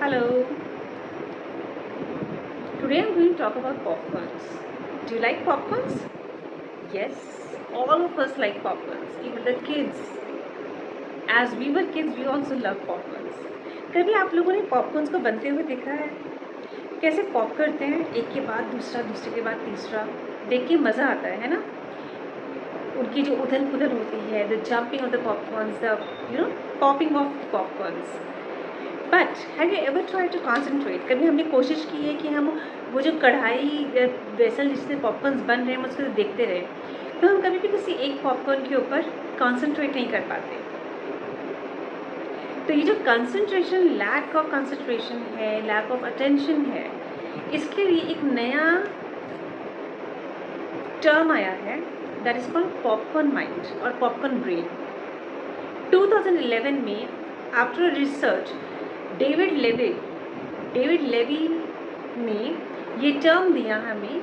Hello. Today I'm going to talk about popcorns. Do you like popcorns? Yes, all of us like popcorns, even the kids. As we were kids, we also love popcorns. कभी आप लोगों ने popcorns को बनते हुए देखा है? कैसे पॉप करते हैं, एक के बाद दूसरा, दूसरे के बाद तीसरा, देख के मज़ा आता है ना? उनकी जो उथल पुथल होती है, the jumping of the popcorns, the popping of popcorns. But have you ever try to concentrate? कभी हमने कोशिश की है कि हम वो जो कढ़ाई वेसल जिससे पॉपकॉर्न्स बन रहे हैं हम उसको देखते रहे, तो हम कभी भी किसी एक पॉपकॉर्न के ऊपर कॉन्सेंट्रेट नहीं कर पाते। तो ये जो कंसंट्रेशन, लैक ऑफ कंसंट्रेशन है, लैक ऑफ अटेंशन है, इसके लिए एक नया टर्म आया है, that is called popcorn mind और पॉपकॉर्न ब्रेन। 2011 में आफ्टर रिसर्च डेविड लेवी ने ये टर्म दिया हमें।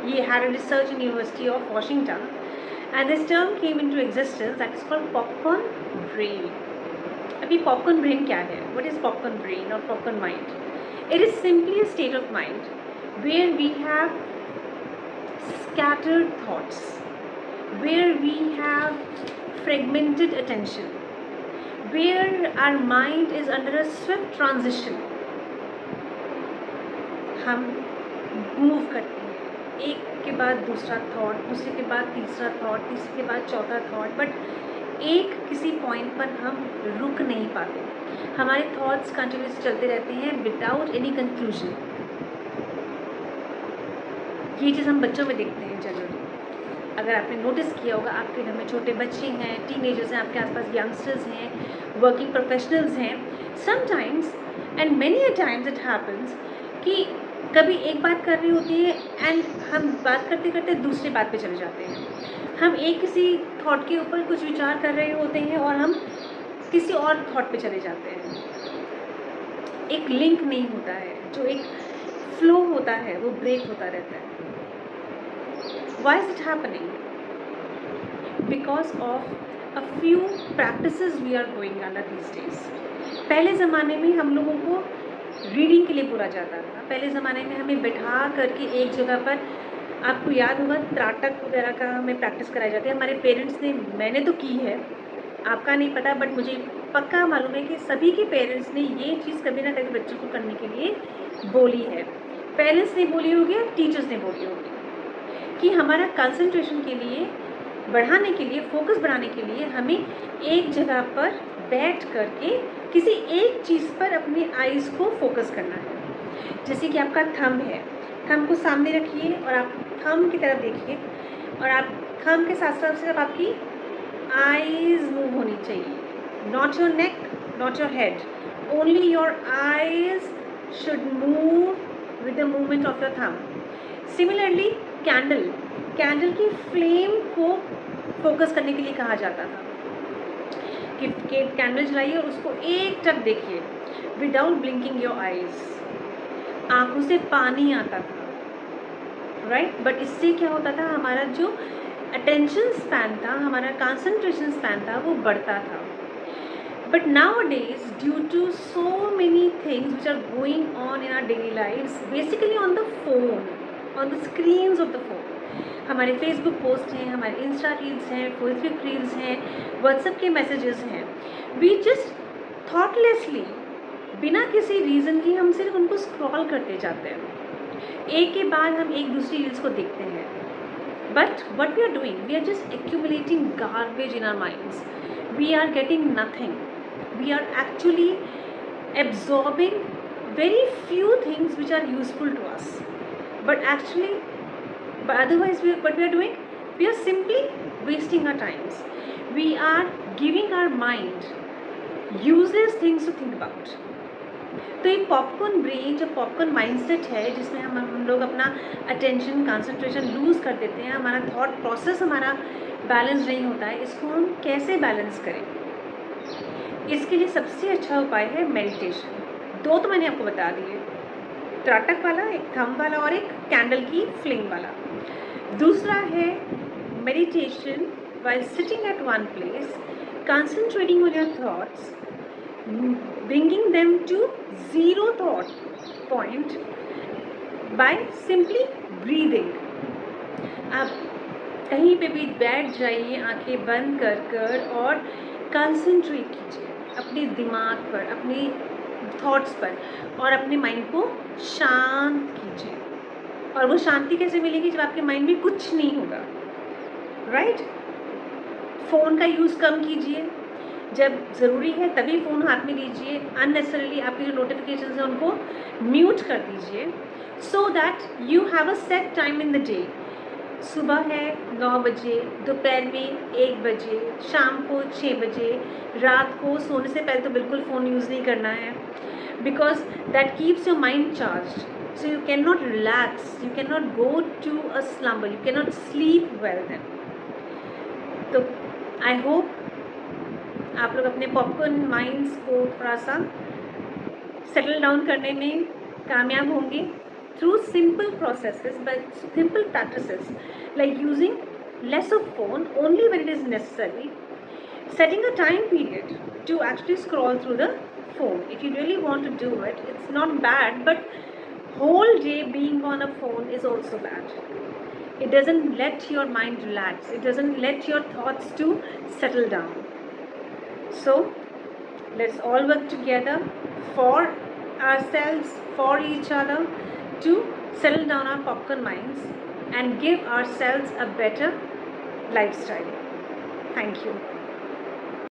ये had a research in University of Washington and this term came into existence, that is called popcorn brain. अभी पॉपकॉर्न ब्रेन क्या है? व्हाट इज पॉपकॉर्न ब्रेन और popcorn mind? It is simply a state of mind where we have scattered thoughts, where we have fragmented attention, where our mind is under a swift transition. हम move करते हैं, एक के बाद दूसरा thought, दूसरे के बाद तीसरा थॉट, तीसरे के बाद चौथा थॉट, बट एक किसी पॉइंट पर हम रुक नहीं पाते। हमारे थॉट्स कंटिन्यूस चलते रहते हैं विदाउट एनी कंक्लूजन। ये चीज़ हम बच्चों में देखते हैं जनरली। अगर आपने नोटिस किया होगा, आपके घर में छोटे बच्चे हैं, टीनेजर्स हैं, आपके आसपास यंगस्टर्स हैं, वर्किंग प्रोफेशनल्स हैं, sometimes and many a times it happens कि कभी एक बात कर रही होती है एंड हम बात करते करते दूसरी बात पे चले जाते हैं। हम एक किसी थॉट के ऊपर कुछ विचार कर रहे होते हैं और हम किसी और थॉट पे चले जाते हैं। एक लिंक नहीं होता है, जो एक फ्लो होता है वो ब्रेक होता रहता है। Why is it happening? Because of a few practices we are going under these days. पहले ज़माने में हम लोगों को रीडिंग के लिए बोला जाता था। पहले ज़माने में हमें बैठा करके एक जगह पर, आपको याद होगा त्राटक वगैरह का हमें प्रैक्टिस कराई जाती है। हमारे पेरेंट्स ने, मैंने तो की है, आपका नहीं पता, बट मुझे पक्का मालूम है कि सभी के पेरेंट्स ने ये चीज़ कभी ना कभी बच्चों को करने के लिए बोली है। पेरेंट्स ने बोली होगी, टीचर्स ने बोली होगी कि हमारा कंसंट्रेशन के लिए बढ़ाने के लिए, फोकस बढ़ाने के लिए हमें एक जगह पर बैठ करके किसी एक चीज़ पर अपनी आइज़ को फोकस करना है। जैसे कि आपका थंब है, थंब को सामने रखिए और आप थंब की तरफ देखिए और आप थंब के साथ साथ सिर्फ आपकी आइज़ मूव होनी चाहिए, not your neck, not your head, only your eyes should move with the movement of your thumb. Similarly candle की फ्लेम को फोकस करने के लिए कहा जाता था कि कैंडल जलाइए और उसको एक टक देखिए विदाउट ब्लिंकिंग योर आइज। आंखों से पानी आता था, राइट? बट इससे क्या होता था, हमारा जो अटेंशन स्पैन था, हमारा कंसंट्रेशन स्पैन था, वो बढ़ता था। But nowadays, due to so many things which are going on in our daily lives, basically on the phone, on the screens of the phone, हमारे फेसबुक पोस्ट हैं, हमारे Insta reels हैं, Facebook reels हैं, WhatsApp के messages हैं, we just थॉटलेसली, बिना किसी reason के हम सिर्फ उनको स्क्रॉल करते जाते हैं। एक के बाद हम एक दूसरी रील्स को देखते हैं, but what we are doing, we are just accumulating garbage in our minds, we are getting nothing, we are actually absorbing very few things which are useful to us, but otherwise what we are doing, we are simply wasting our times, we are giving our mind useless things to think about. तो ये popcorn brain, जो popcorn mindset है, जिसमें हम लोग अपना attention, concentration loose कर देते हैं, हमारा थॉट प्रोसेस हमारा बैलेंस नहीं होता है, इसको हम कैसे बैलेंस करें? इसके लिए सबसे अच्छा उपाय है मेडिटेशन। दो तो मैंने आपको बता दिए, त्राटक वाला, एक थंब वाला और एक कैंडल की फ्लेम वाला। दूसरा है meditation while sitting at one place, concentrating on your thoughts bringing them to zero thought point by simply breathing. आप कहीं पे भी बैठ जाइए आंखें बंद कर कर और कंसंट्रेट कीजिए अपने दिमाग पर, अपने थॉट्स पर, और अपने माइंड को शांत कीजिए। और वो शांति कैसे मिलेगी? जब आपके माइंड में कुछ नहीं होगा, राइट? फ़ोन का यूज़ कम कीजिए, जब ज़रूरी है तभी फ़ोन हाथ में लीजिए। अननेसेसरीली आपकी जो नोटिफिकेशंस हैं उनको म्यूट कर दीजिए, so that you have a set time in the day. सुबह है 9 बजे, दोपहर में 1 बजे, शाम को 6 बजे, रात को सोने से पहले तो बिल्कुल फ़ोन यूज़ नहीं करना है, because that keeps your mind charge, so you can not relax, you can not go to a slumber, you can not sleep well then. तो आई होप आप लोग अपने पॉपकॉर्न माइंड्स को थोड़ा सा सेटल डाउन करने में कामयाब होंगे through simple processes, but simple practices like using less of phone only when it is necessary, setting a time period to actually scroll through the phone. If you really want to do it, it's not bad, but whole day being on a phone is also bad. It doesn't let your mind relax, it doesn't let your thoughts to settle down. So let's all work together for ourselves, for each other, to settle down our popcorn minds and give ourselves a better lifestyle. Thank you.